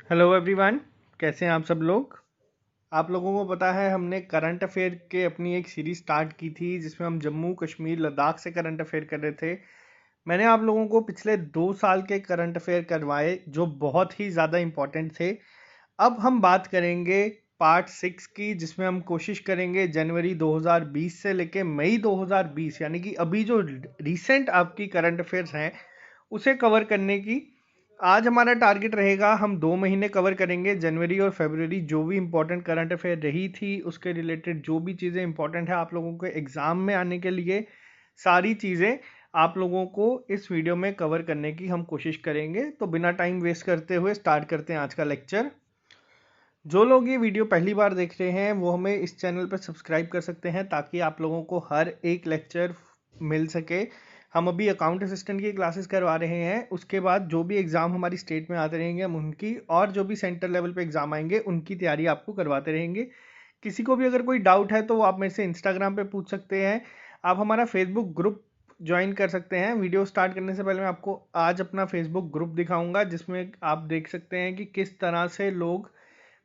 Hello everyone, कैसे हैं आप सब लोग। आप लोगों को पता है हमने करंट अफेयर के अपनी एक सीरीज स्टार्ट की थी जिसमें हम जम्मू कश्मीर लद्दाख से करंट अफेयर कर रहे थे। मैंने आप लोगों को पिछले 2 साल के करंट अफेयर करवाए जो बहुत ही ज़्यादा इम्पोर्टेंट थे। अब हम बात करेंगे पार्ट 6 की, जिसमें हम कोशिश करेंगे जनवरी 2020 से लेके मई 2020 यानी कि अभी जो रिसेंट आपकी करंट अफेयर्स हैं उसे कवर करने की। आज हमारा टारगेट रहेगा, हम 2 महीने कवर करेंगे, जनवरी और फरवरी, जो भी इंपॉर्टेंट करंट अफेयर रही थी उसके रिलेटेड जो भी चीज़ें इंपॉर्टेंट है आप लोगों के एग्ज़ाम में आने के लिए, सारी चीज़ें आप लोगों को इस वीडियो में कवर करने की हम कोशिश करेंगे। तो बिना टाइम वेस्ट करते हुए स्टार्ट करते हैं आज का लेक्चर। जो लोग ये वीडियो पहली बार देख रहे हैं वो हमें इस चैनल पर सब्सक्राइब कर सकते हैं ताकि आप लोगों को हर एक लेक्चर मिल सके। हम अभी अकाउंट असिस्टेंट की क्लासेस करवा रहे हैं, उसके बाद जो भी एग्ज़ाम हमारी स्टेट में आते रहेंगे हम उनकी, और जो भी सेंटर लेवल पे एग्ज़ाम आएंगे उनकी तैयारी आपको करवाते रहेंगे। किसी को भी अगर कोई डाउट है तो वो आप मेरे से इंस्टाग्राम पे पूछ सकते हैं। आप हमारा फेसबुक ग्रुप ज्वाइन कर सकते हैं। वीडियो स्टार्ट करने से पहले मैं आपको आज अपना फेसबुक ग्रुप दिखाऊंगा जिसमें आप देख सकते हैं कि किस तरह से लोग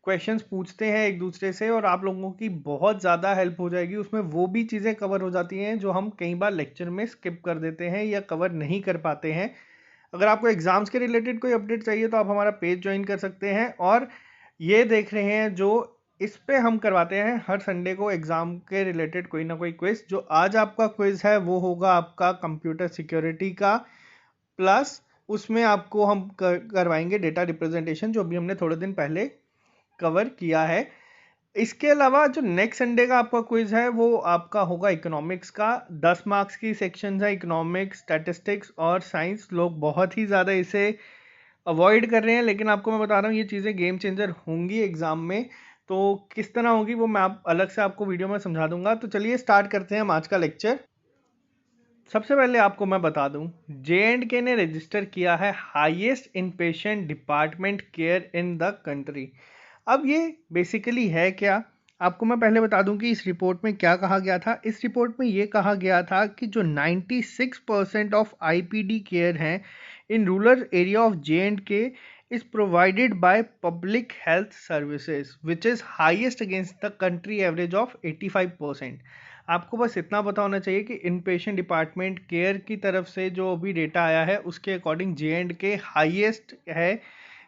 क्वेश्चंस पूछते हैं एक दूसरे से, और आप लोगों की बहुत ज़्यादा हेल्प हो जाएगी। उसमें वो भी चीज़ें कवर हो जाती हैं जो हम कई बार लेक्चर में स्किप कर देते हैं या कवर नहीं कर पाते हैं। अगर आपको एग्ज़ाम्स के रिलेटेड कोई अपडेट चाहिए तो आप हमारा पेज ज्वाइन कर सकते हैं। और ये देख रहे हैं जो इस पे हम करवाते हैं हर संडे को एग्ज़ाम के रिलेटेड कोई ना कोई क्विज। जो आज आपका क्विज है वो होगा आपका कंप्यूटर सिक्योरिटी का, प्लस उसमें आपको हम करवाएंगे डेटा रिप्रेजेंटेशन जो भी हमने थोड़े दिन पहले कवर किया है। इसके अलावा जो नेक्स्ट संडे का आपका क्विज है वो आपका होगा इकोनॉमिक्स का। 10 मार्क्स की सेक्शन है, इकोनॉमिक्स, स्टैटिस्टिक्स और साइंस। लोग बहुत ही ज़्यादा इसे अवॉइड कर रहे हैं, लेकिन आपको मैं बता रहा हूँ ये चीज़ें गेम चेंजर होंगी एग्जाम में। तो किस तरह होगी वो मैं आप अलग से आपको वीडियो में समझा दूंगा। तो चलिए स्टार्ट करते हैं हम आज का लेक्चर। सबसे पहले आपको मैं बता दूं, जे.एंड.के ने रजिस्टर किया है highest inpatient department care in the country. अब ये बेसिकली है क्या, आपको मैं पहले बता दूं कि इस रिपोर्ट में क्या कहा गया था। इस रिपोर्ट में ये कहा गया था कि जो 96% ऑफ आईपीडी केयर हैं in rural area of J&K is provided by public health services which is highest against the country average of 85%। आपको बस इतना पता होना चाहिए कि इन पेशेंट डिपार्टमेंट केयर की तरफ से जो अभी डेटा आया है उसके अकॉर्डिंग जे.एंड.के हाईएस्ट है,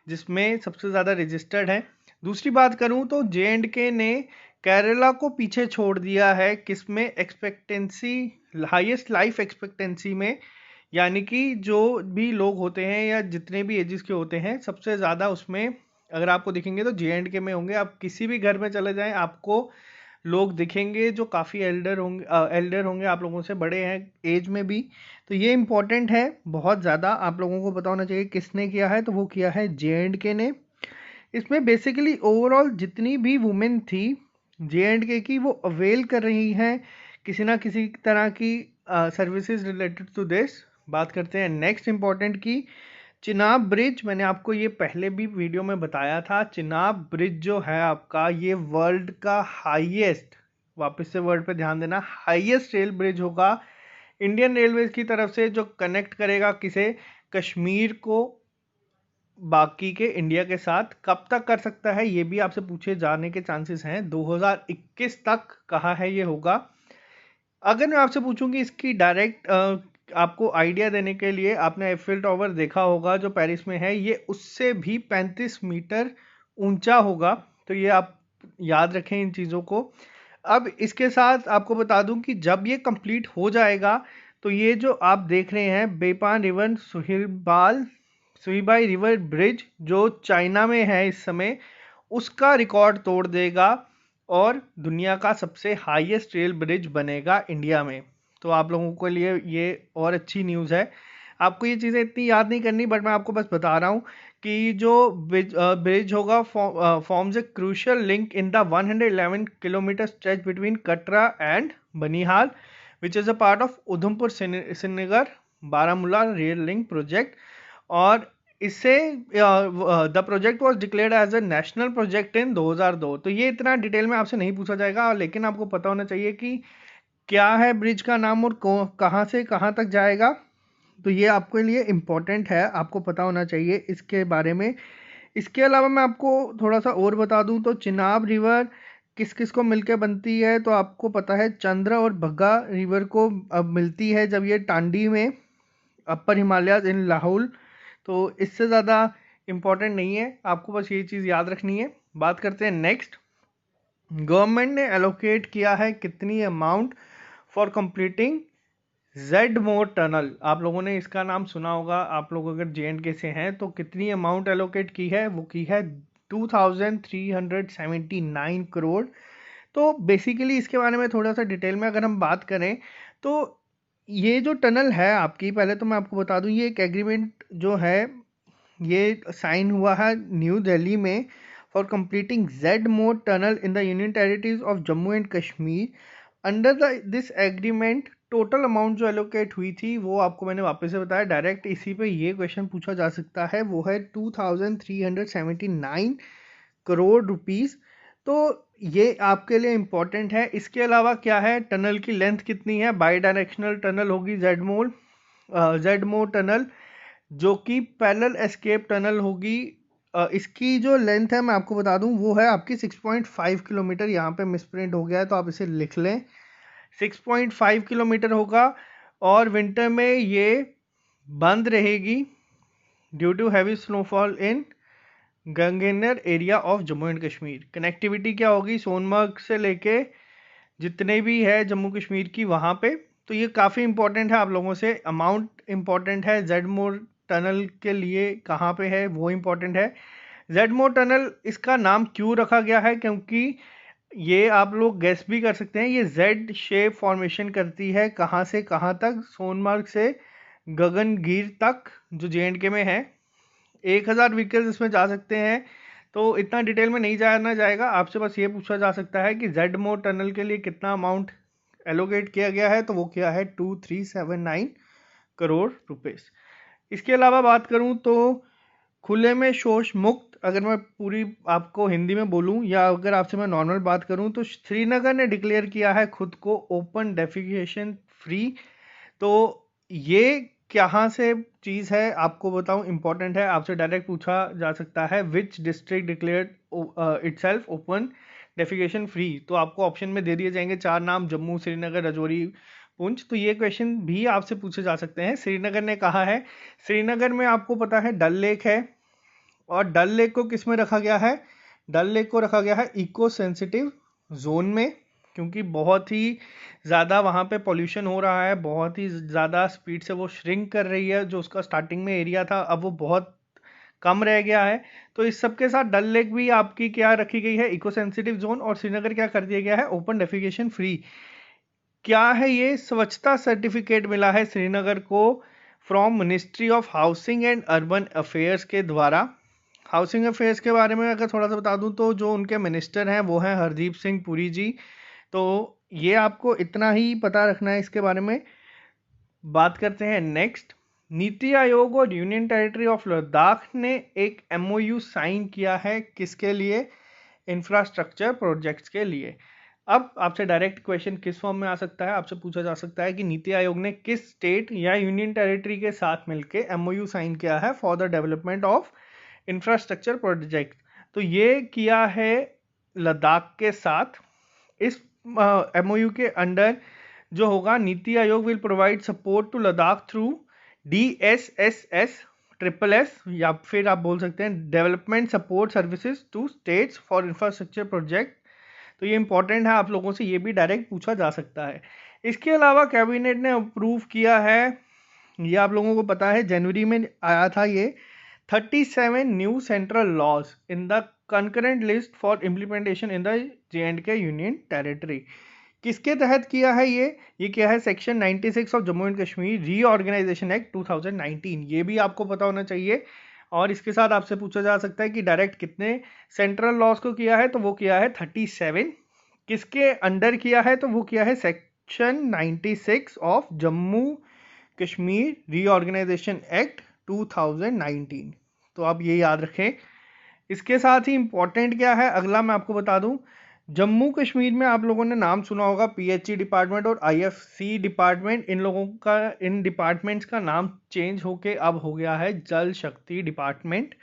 जिसमें सबसे ज़्यादा रजिस्टर्ड है। दूसरी बात करूं तो जे.एंड.के ने केरला को पीछे छोड़ दिया है किसमें, एक्सपेक्टेंसी, हाईएस्ट लाइफ एक्सपेक्टेंसी में। यानी कि जो भी लोग होते हैं या जितने भी एजेस के होते हैं सबसे ज़्यादा उसमें अगर आपको दिखेंगे तो जे.एंड.के में होंगे। आप किसी भी घर में चले जाएं आपको लोग दिखेंगे जो काफ़ी एल्डर होंगे, आप लोगों से बड़े हैं एज में भी। तो ये इम्पोर्टेंट है बहुत ज़्यादा, आप लोगों को पता होना चाहिए किसने किया है। तो वो किया है जे.एंड.के ने। इसमें बेसिकली ओवरऑल जितनी भी वुमेन थी जे.एंड.के की वो अवेल कर रही हैं किसी ना किसी तरह की सर्विसेज रिलेटेड टू दिस। बात करते हैं नेक्स्ट इम्पॉर्टेंट की, चिनाब ब्रिज। मैंने आपको ये पहले भी वीडियो में बताया था, चिनाब ब्रिज जो है आपका ये वर्ल्ड का हाईएस्ट, वापस से वर्ड पे ध्यान देना, हाईएस्ट रेल ब्रिज होगा इंडियन रेलवेज की तरफ से, जो कनेक्ट करेगा किसे, कश्मीर को बाकी के इंडिया के साथ। कब तक कर सकता है ये भी आपसे पूछे जाने के चांसेस हैं, 2021 तक कहा है ये होगा। अगर मैं आपसे पूछूं कि इसकी डायरेक्ट आपको आइडिया देने के लिए, आपने एफिल टावर देखा होगा जो पेरिस में है, ये उससे भी 35 मीटर ऊंचा होगा। तो ये आप याद रखें इन चीज़ों को। अब इसके साथ आपको बता दूं कि जब ये कंप्लीट हो जाएगा तो ये जो आप देख रहे हैं बेपान रिवर सुहीबाई रिवर ब्रिज जो चाइना में है इस समय, उसका रिकॉर्ड तोड़ देगा और दुनिया का सबसे हाईएस्ट रेल ब्रिज बनेगा इंडिया में। तो आप लोगों के लिए ये और अच्छी न्यूज़ है। आपको ये चीज़ें इतनी याद नहीं करनी, बट मैं आपको बस बता रहा हूँ कि जो ब्रिज होगा forms a crucial link in the 111 kilometre stretch between Katra and Banihal which is a part of Udhampur Srinagar Baramulla rail link project. और इससे the project was declared as a national project in 2002। तो ये इतना डिटेल में आपसे नहीं पूछा जाएगा, लेकिन आपको पता होना चाहिए कि क्या है ब्रिज का नाम और कहाँ से कहाँ तक जाएगा। तो ये आपके लिए इम्पोर्टेंट है, आपको पता होना चाहिए इसके बारे में। इसके अलावा मैं आपको थोड़ा सा और बता दूं तो चिनाब रिवर किस किस को मिलकर बनती है, तो आपको पता है चंद्र और भग्गा रिवर को अब मिलती है जब ये टांडी में अपर हिमालय इन लाहौल। तो इससे ज़्यादा इम्पोर्टेंट नहीं है, आपको बस ये चीज़ याद रखनी है। बात करते हैं नेक्स्ट। गवर्नमेंट ने एलोकेट किया है कितनी amount for completing Z more tunnel. आप लोगों ने इसका नाम सुना होगा, आप लोग अगर JNK से हैं तो कितनी अमाउंट एलोकेट की है, वो की है 2379 करोड़। तो बेसिकली इसके बारे में थोड़ा सा डिटेल में अगर हम बात करें तो ये जो टनल है आपकी, पहले तो मैं आपको बता दूं ये एक एग्रीमेंट जो है ये साइन हुआ है न्यू दिल्ली में for completing Z more tunnel in the union territories of Jammu and Kashmir. Under this agreement total amount जो एलोकेट हुई थी वो आपको मैंने वापस से बताया, डायरेक्ट इसी पे ये क्वेश्चन पूछा जा सकता है, वो है 2379 करोड़ रुपीस। तो ये आपके लिए इम्पोर्टेंट है। इसके अलावा क्या है, टनल की लेंथ कितनी है, बाई डायरेक्शनल टनल होगी जेड मोर टनल, जो कि पैरेलल एस्केप टनल होगी। इसकी जो लेंथ है मैं आपको बता दूं वो है आपकी 6.5 किलोमीटर। यहाँ पे मिसप्रिंट हो गया है तो आप इसे लिख लें, 6.5 किलोमीटर होगा। और विंटर में ये बंद रहेगी due to heavy snowfall in Ganderbal area of Jammu and Kashmir. Connectivity क्या होगी, सोनमर्ग से लेके जितने भी है जम्मू कश्मीर की वहाँ पे। तो ये काफ़ी इंपॉर्टेंट है आप लोगों से। अमाउंट इंपॉर्टेंट है, जेड मोर टनल के लिए कहाँ पे है वो इंपॉर्टेंट है। जेड मोर टनल इसका नाम क्यों रखा गया है, क्योंकि ये आप लोग गेस भी कर सकते हैं, ये जेड शेप फॉर्मेशन करती है कहाँ से कहाँ तक, सोनमर्ग से गगनगीर तक जो JNK में है। 1000 व्हीकल्स इसमें जा सकते हैं। तो इतना डिटेल में नहीं जाना जाएगा, आपसे बस ये पूछा जा सकता है कि जेड मोर टनल के लिए कितना अमाउंट एलोकेट किया गया है, तो वो क्या है 2379 करोड़ रुपीस। इसके अलावा बात करूं तो खुले में शौच मुक्त, अगर मैं पूरी आपको हिंदी में बोलूं या अगर आपसे मैं नॉर्मल बात करूं तो श्रीनगर ने डिक्लेयर किया है खुद को ओपन डेफिकेशन फ्री। तो ये कहाँ से चीज़ है आपको बताऊं, इंपॉर्टेंट है, आपसे डायरेक्ट पूछा जा सकता है which district declared itself open defecation free. तो आपको ऑप्शन में दे दिए जाएंगे 4 नाम, जम्मू, श्रीनगर, राजौरी, पुंछ। तो ये क्वेश्चन भी आपसे पूछे जा सकते हैं। श्रीनगर ने कहा है, श्रीनगर में आपको पता है डल लेक है, और डल लेक को किस में रखा गया है, डल लेक को रखा गया है इको सेंसिटिव जोन में, क्योंकि बहुत ही ज़्यादा वहाँ पे पॉल्यूशन हो रहा है, बहुत ही ज़्यादा स्पीड से वो श्रिंक कर रही है। जो उसका स्टार्टिंग में एरिया था अब वो बहुत कम रह गया है। तो इस सब के साथ डल लेक भी आपकी क्या रखी गई है, इको सेंसिटिव जोन, और श्रीनगर क्या कर दिया गया है, ओपन डेफिकेशन फ्री। क्या है ये, स्वच्छता सर्टिफिकेट मिला है श्रीनगर को from ministry of housing and urban affairs के द्वारा। हाउसिंग अफेयर्स के बारे में अगर थोड़ा सा बता दूं तो जो उनके मिनिस्टर हैं वो हैं हरदीप सिंह पुरी जी। तो ये आपको इतना ही पता रखना है इसके बारे में। बात करते हैं नेक्स्ट। नीति आयोग और यूनियन टेरिटरी ऑफ लद्दाख ने एक MOU साइन किया है, किसके लिए, इंफ्रास्ट्रक्चर प्रोजेक्ट्स के लिए। अब आपसे डायरेक्ट क्वेश्चन किस फॉर्म में आ सकता है, आपसे पूछा जा सकता है कि नीति आयोग ने किस स्टेट या यूनियन टेरिटरी के साथ मिलकर MOU साइन किया है for the development of infrastructure project. तो ये किया है लद्दाख के साथ। इस MOU के अंडर जो होगा, NITI Aayog will provide support to Ladakh through DSSS या फिर आप बोल सकते हैं development support services to states for infrastructure project. तो ये इंपॉर्टेंट है, आप लोगों से ये भी डायरेक्ट पूछा जा सकता है। इसके अलावा कैबिनेट ने अप्रूव किया है, ये आप लोगों को पता है जनवरी में आया था ये, 37 new central laws in the concurrent list for implementation in the JNK union territory. किसके तहत किया है ये क्या है, section 96 of Jammu and Kashmir reorganisation act 2019। ये भी आपको पता होना चाहिए। और इसके साथ आपसे पूछा जा सकता है कि डायरेक्ट कितने सेंट्रल लॉज को किया है, तो वो किया है 37। किसके अंडर किया है, तो वो किया है section 96 of Jammu Kashmir reorganisation act 2019। तो आप ये याद रखें। इसके साथ ही इंपॉर्टेंट क्या है अगला मैं आपको बता दूं, जम्मू कश्मीर में आप लोगों ने नाम सुना होगा PHE डिपार्टमेंट और IFC डिपार्टमेंट। इन लोगों का, इन डिपार्टमेंट्स का नाम चेंज होके अब हो गया है जल शक्ति डिपार्टमेंट।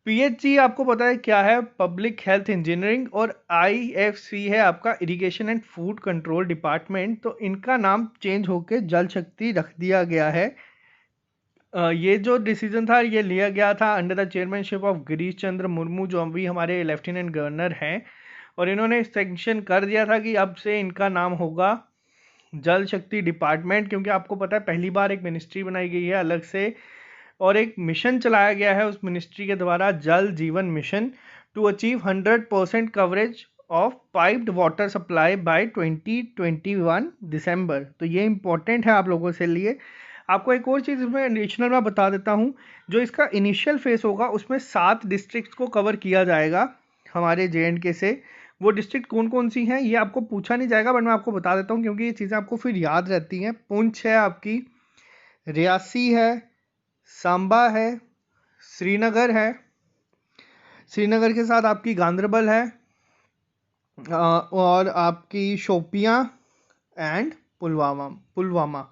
पीएचई आपको पता है क्या है, पब्लिक हेल्थ इंजीनियरिंग, और आईएफसी है आपका irrigation and food control department. तो इनका नाम चेंज होके जल शक्ति रख दिया गया है। ये जो डिसीजन था ये लिया गया था under the chairmanship of Girish Chandra Murmu, जो अभी हमारे लेफ्टिनेंट गवर्नर हैं, और इन्होंने सेंक्शन कर दिया था कि अब से इनका नाम होगा जल शक्ति डिपार्टमेंट, क्योंकि आपको पता है पहली बार एक मिनिस्ट्री बनाई गई है अलग से, और एक मिशन चलाया गया है उस मिनिस्ट्री के द्वारा, Jal Jeevan mission, to achieve 100% coverage of piped water supply by 2021 December. तो ये इंपॉर्टेंट है आप लोगों से लिए। आपको एक और चीज़ इसमें एडिशनल मैं बता देता हूँ, जो इसका इनिशियल फेस होगा उसमें 7 डिस्ट्रिक्ट को कवर किया जाएगा हमारे JNK से। वो डिस्ट्रिक्ट कौन कौन सी हैं ये आपको पूछा नहीं जाएगा, बट मैं आपको बता देता हूँ क्योंकि ये चीज़ें आपको फिर याद रहती हैं। पुंछ है आपकी, रियासी है, सांबा है, श्रीनगर है, श्रीनगर के साथ आपकी गांदरबल है, और आपकी शोपियां एंड पुलवामा।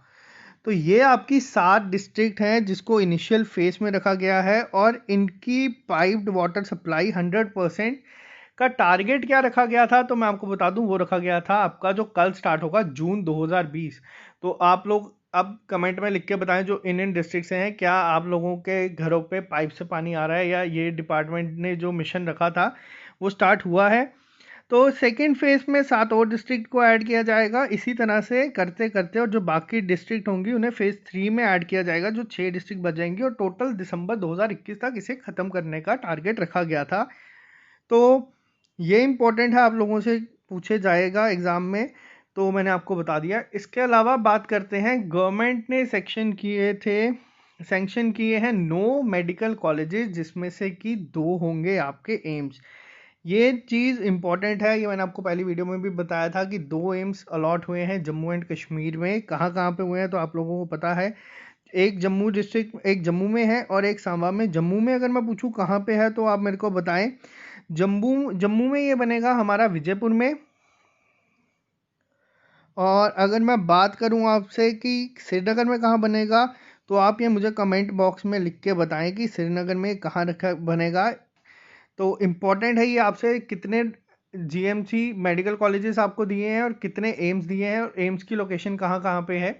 तो ये आपकी 7 डिस्ट्रिक्ट हैं जिसको इनिशियल फेस में रखा गया है, और इनकी पाइप्ड वाटर सप्लाई 100% का टारगेट क्या रखा गया था, तो मैं आपको बता दूं वो रखा गया था आपका जो कल स्टार्ट होगा जून 2020। तो आप लोग अब कमेंट में लिख के बताएं जो इन डिस्ट्रिक्ट से हैं, क्या आप लोगों के घरों पे पाइप से पानी आ रहा है, या ये डिपार्टमेंट ने जो मिशन रखा था वो स्टार्ट हुआ है। तो सेकेंड फेज में 7 और डिस्ट्रिक्ट को ऐड किया जाएगा, इसी तरह से करते करते, और जो बाकी डिस्ट्रिक्ट होंगी उन्हें फेज 3 में ऐड किया जाएगा, जो 6 डिस्ट्रिक्ट बच जाएंगी, और टोटल दिसंबर 2021 तक इसे ख़त्म करने का टारगेट रखा गया था। तो ये इंपॉर्टेंट है, आप लोगों से पूछे जाएगा एग्ज़ाम में, तो मैंने आपको बता दिया। इसके अलावा बात करते हैं, गवर्नमेंट ने सैंक्शन किए हैं 9 मेडिकल कॉलेजेस, जिसमें से कि 2 होंगे आपके एम्स। ये चीज़ इंपॉर्टेंट है, ये मैंने आपको पहली वीडियो में भी बताया था कि 2 एम्स अलॉट हुए हैं जम्मू एंड कश्मीर में। कहाँ कहाँ पे हुए हैं तो आप लोगों को पता है, एक जम्मू डिस्ट्रिक्ट, एक जम्मू में है और एक सांबा में। जम्मू में अगर मैं पूछूं कहाँ पे है तो आप मेरे को बताएं। जम्मू में ये बनेगा हमारा विजयपुर में। और अगर मैं बात करूं आपसे कि श्रीनगर में कहाँ बनेगा, तो आप ये मुझे कमेंट बॉक्स में लिख के बताएं कि श्रीनगर में कहाँ रखा बनेगा। तो इम्पॉर्टेंट है ये, आपसे कितने GMC मेडिकल कॉलेजेस आपको दिए हैं और कितने एम्स दिए हैं, और एम्स की लोकेशन कहाँ कहाँ पे है।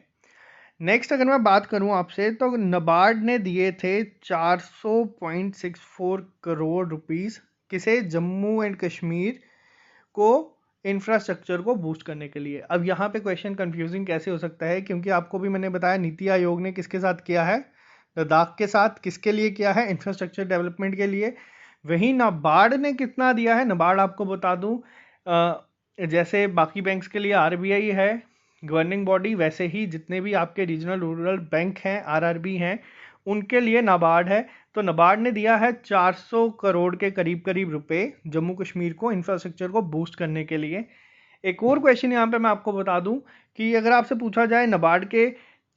नेक्स्ट अगर मैं बात करूं आपसे, तो नबार्ड ने दिए थे 400.64 करोड़ रुपीस किसे, जम्मू एंड कश्मीर को इंफ्रास्ट्रक्चर को बूस्ट करने के लिए। अब यहाँ पे क्वेश्चन कंफ्यूजिंग कैसे हो सकता है, क्योंकि आपको भी मैंने बताया नीति आयोग ने किसके साथ किया है, लद्दाख के साथ। किसके लिए किया है, इंफ्रास्ट्रक्चर डेवलपमेंट के लिए। वहीं नाबार्ड ने कितना दिया है, नाबार्ड आपको बता दूं, जैसे बाकी बैंक्स के लिए RBI है गवर्निंग बॉडी, वैसे ही जितने भी आपके रीजनल रूरल बैंक हैं, RRB हैं, उनके लिए नाबार्ड है। तो नाबार्ड ने दिया है 400 करोड़ के करीब करीब रुपए जम्मू कश्मीर को इंफ्रास्ट्रक्चर को बूस्ट करने के लिए। एक और क्वेश्चन यहाँ पे मैं आपको बता दूं कि अगर आपसे पूछा जाए नाबार्ड के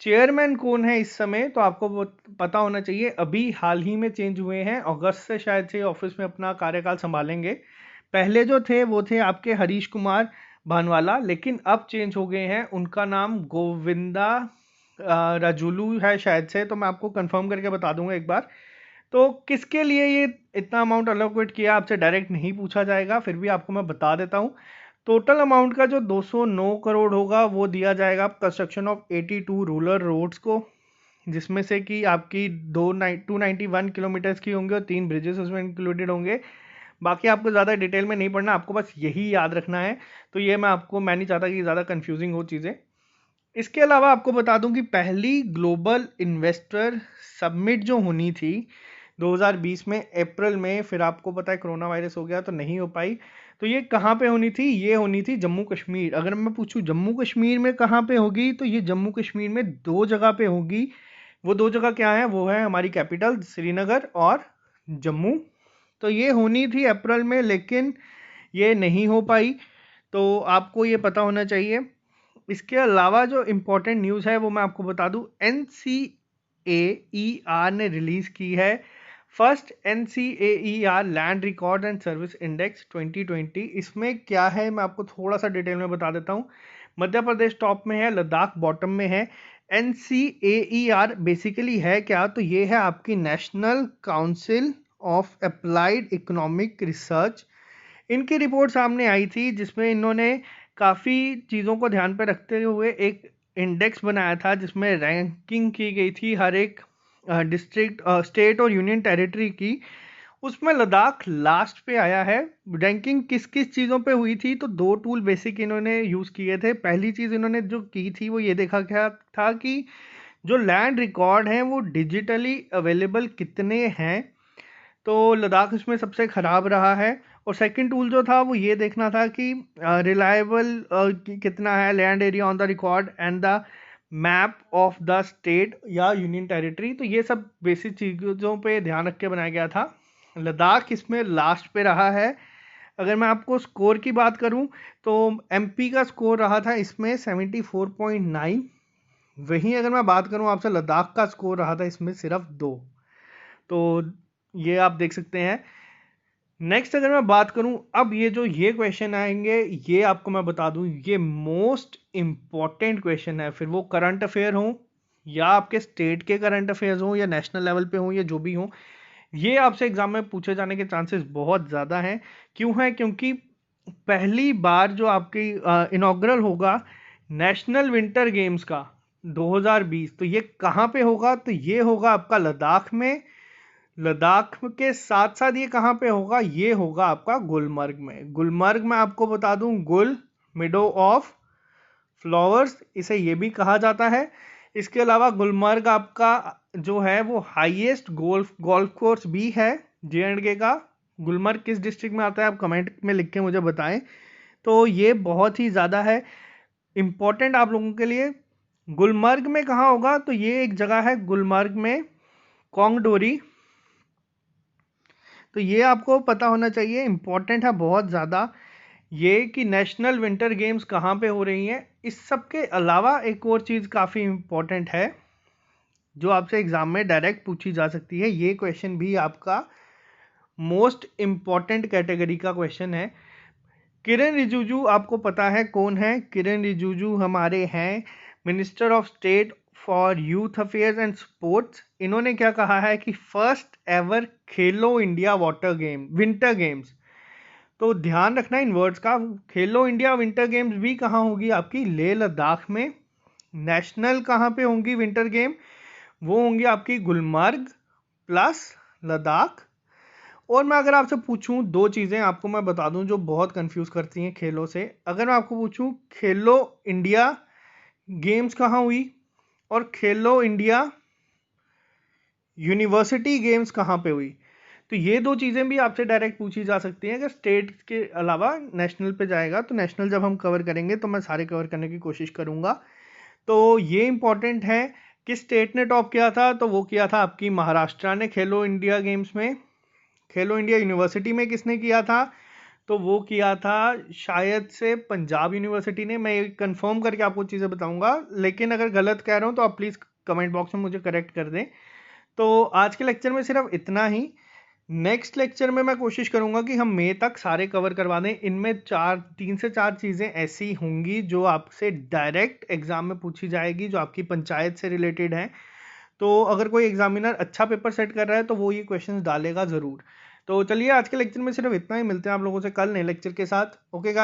चेयरमैन कौन है इस समय, तो आपको वो पता होना चाहिए, अभी हाल ही में चेंज हुए हैं, अगस्त से शायद से ऑफिस में अपना कार्यकाल संभालेंगे। पहले जो थे वो थे आपके हरीश कुमार भानवाला, लेकिन अब चेंज हो गए हैं, उनका नाम गोविंदा राजुलू है शायद से, तो मैं आपको कंफर्म करके बता दूंगा एक बार। तो किसके लिए ये इतना अमाउंट अलोकेट किया, आपसे डायरेक्ट नहीं पूछा जाएगा, फिर भी आपको मैं बता देता हूँ। टोटल अमाउंट का जो 209 करोड़ होगा वो दिया जाएगा कंस्ट्रक्शन ऑफ 82 रूरल रोड्स को, जिसमें से कि आपकी 291 किलोमीटर्स की होंगे और 3 ब्रिजेस उसमें इंक्लूडेड होंगे। बाकी आपको ज़्यादा डिटेल में नहीं पढ़ना, आपको बस यही याद रखना है। तो ये मैं नहीं चाहता कि ज़्यादा कन्फ्यूजिंग हो चीज़ें। इसके अलावा आपको बता दूं कि पहली ग्लोबल इन्वेस्टर समिट जो होनी थी 2020 में अप्रैल में, फिर आपको पता है कोरोना वायरस हो गया तो नहीं हो पाई। तो ये कहाँ पे होनी थी, ये होनी थी जम्मू कश्मीर। अगर मैं पूछूं जम्मू कश्मीर में कहाँ पे होगी, तो ये जम्मू कश्मीर में 2 जगह पे होगी। वो 2 जगह क्या है, वो है हमारी कैपिटल श्रीनगर और जम्मू। तो ये होनी थी अप्रैल में, लेकिन ये नहीं हो पाई, तो आपको ये पता होना चाहिए। इसके अलावा जो इम्पोर्टेंट न्यूज़ है वो मैं आपको बता दूं, NCAER ने रिलीज़ की है first NCAER land record and service index 2020। इसमें क्या है मैं आपको थोड़ा सा डिटेल में बता देता हूँ। मध्य प्रदेश टॉप में है, लद्दाख बॉटम में है। NCAER बेसिकली है क्या, तो ये है आपकी national council of applied economic research, इनकी रिपोर्ट सामने आई थी जिसमें इन्होंने काफ़ी चीज़ों को ध्यान पे रखते हुए एक इंडेक्स बनाया था जिसमें रैंकिंग की गई थी हर एक डिस्ट्रिक्ट, स्टेट और यूनियन टेरिटरी की। उसमें लद्दाख लास्ट पे आया है। रैंकिंग किस किस चीज़ों पे हुई थी, तो दो टूल बेसिक इन्होंने यूज़ किए थे। पहली चीज़ इन्होंने जो की थी वो ये देखा क्या था कि जो लैंड रिकॉर्ड हैं वो डिजिटली अवेलेबल कितने हैं, तो लद्दाख इसमें सबसे ख़राब रहा है। और सेकंड टूल जो था वो ये देखना था कि रिलायबल कितना है land area on the record and the map of the state या यूनियन टेरिटरी। तो ये सब बेसिक चीज़ों पे ध्यान रख के बनाया गया था। लद्दाख इसमें लास्ट पे रहा है। अगर मैं आपको स्कोर की बात करूं तो एमपी का स्कोर रहा था इसमें 74.9। वहीं अगर मैं बात करूं आपसे, लद्दाख का स्कोर रहा था इसमें सिर्फ 2। तो ये आप देख सकते हैं। नेक्स्ट अगर मैं बात करूं, अब ये क्वेश्चन आएंगे, ये आपको मैं बता दूं ये मोस्ट इम्पॉर्टेंट क्वेश्चन है। फिर वो करंट अफेयर हो या आपके स्टेट के करंट अफेयर्स हो या नेशनल लेवल पे हो या जो भी हो, ये आपसे एग्जाम में पूछे जाने के चांसेस बहुत ज़्यादा हैं। क्यों है? क्योंकि पहली बार जो आपकी इनॉग्रल होगा नेशनल विंटर गेम्स का 2020, तो ये कहाँ पे होगा? तो ये होगा आपका लद्दाख में। लद्दाख के साथ साथ ये कहाँ पे होगा? ये होगा आपका गुलमर्ग में। गुलमर्ग में आपको बता दूं, गुल मिडो ऑफ फ्लावर्स इसे ये भी कहा जाता है। इसके अलावा गुलमर्ग आपका जो है वो हाईएस्ट गोल्फ कोर्स भी है J&K का। गुलमर्ग किस डिस्ट्रिक्ट में आता है आप कमेंट में लिख के मुझे बताएं। तो ये बहुत ही ज़्यादा है इम्पोर्टेंट आप लोगों के लिए। गुलमर्ग में कहाँ होगा? तो ये एक जगह है गुलमर्ग में, कोंगडोरी। तो ये आपको पता होना चाहिए, इम्पोर्टेंट है बहुत ज़्यादा ये कि नेशनल विंटर गेम्स कहाँ पे हो रही हैं। इस सब के अलावा एक और चीज़ काफ़ी इम्पोर्टेंट है जो आपसे एग्ज़ाम में डायरेक्ट पूछी जा सकती है। ये क्वेश्चन भी आपका मोस्ट इम्पॉर्टेंट कैटेगरी का क्वेश्चन है। किरण रिजिजू आपको पता है कौन है? किरण रिजिजू हमारे हैं minister of state for youth affairs and sports. इन्होंने क्या कहा है कि फर्स्ट एवर खेलो इंडिया विंटर गेम्स, तो ध्यान रखना इन वर्ड्स का, खेलो इंडिया विंटर गेम्स भी कहाँ होगी? आपकी लेह लद्दाख में। नेशनल कहाँ पे होंगी विंटर गेम? वो होंगी आपकी गुलमर्ग प्लस लद्दाख। और मैं अगर आपसे पूछूं, दो चीज़ें आपको मैं बता दूं जो बहुत कंफ्यूज करती हैं खेलों से। अगर मैं आपको पूछूं खेलो इंडिया गेम्स कहाँ हुई और खेलो इंडिया यूनिवर्सिटी गेम्स कहाँ पे हुई, तो ये दो चीज़ें भी आपसे डायरेक्ट पूछी जा सकती हैं। अगर स्टेट के अलावा नेशनल पे जाएगा तो नेशनल जब हम कवर करेंगे तो मैं सारे कवर करने की कोशिश करूँगा। तो ये इंपॉर्टेंट है। किस स्टेट ने टॉप किया था? तो वो किया था आपकी महाराष्ट्र ने खेलो इंडिया गेम्स में। खेलो इंडिया यूनिवर्सिटी में किसने किया था? तो वो किया था शायद से पंजाब यूनिवर्सिटी ने। मैं कंफर्म करके आपको चीज़ें बताऊंगा, लेकिन अगर गलत कह रहा हूँ तो आप प्लीज़ कमेंट बॉक्स में मुझे करेक्ट कर दें। तो आज के लेक्चर में सिर्फ इतना ही। नेक्स्ट लेक्चर में मैं कोशिश करूंगा कि हम मई तक सारे कवर करवा दें। इनमें 3 से 4 चीज़ें ऐसी होंगी जो आपसे डायरेक्ट एग्जाम में पूछी जाएगी, जो आपकी पंचायत से रिलेटेड हैं। तो अगर कोई एग्जामिनर अच्छा पेपर सेट कर रहा है तो वो ये क्वेश्चंस डालेगा ज़रूर। तो चलिए आज के लेक्चर में सिर्फ इतना ही। मिलते हैं आप लोगों से कल नए लेक्चर के साथ। Okay guys.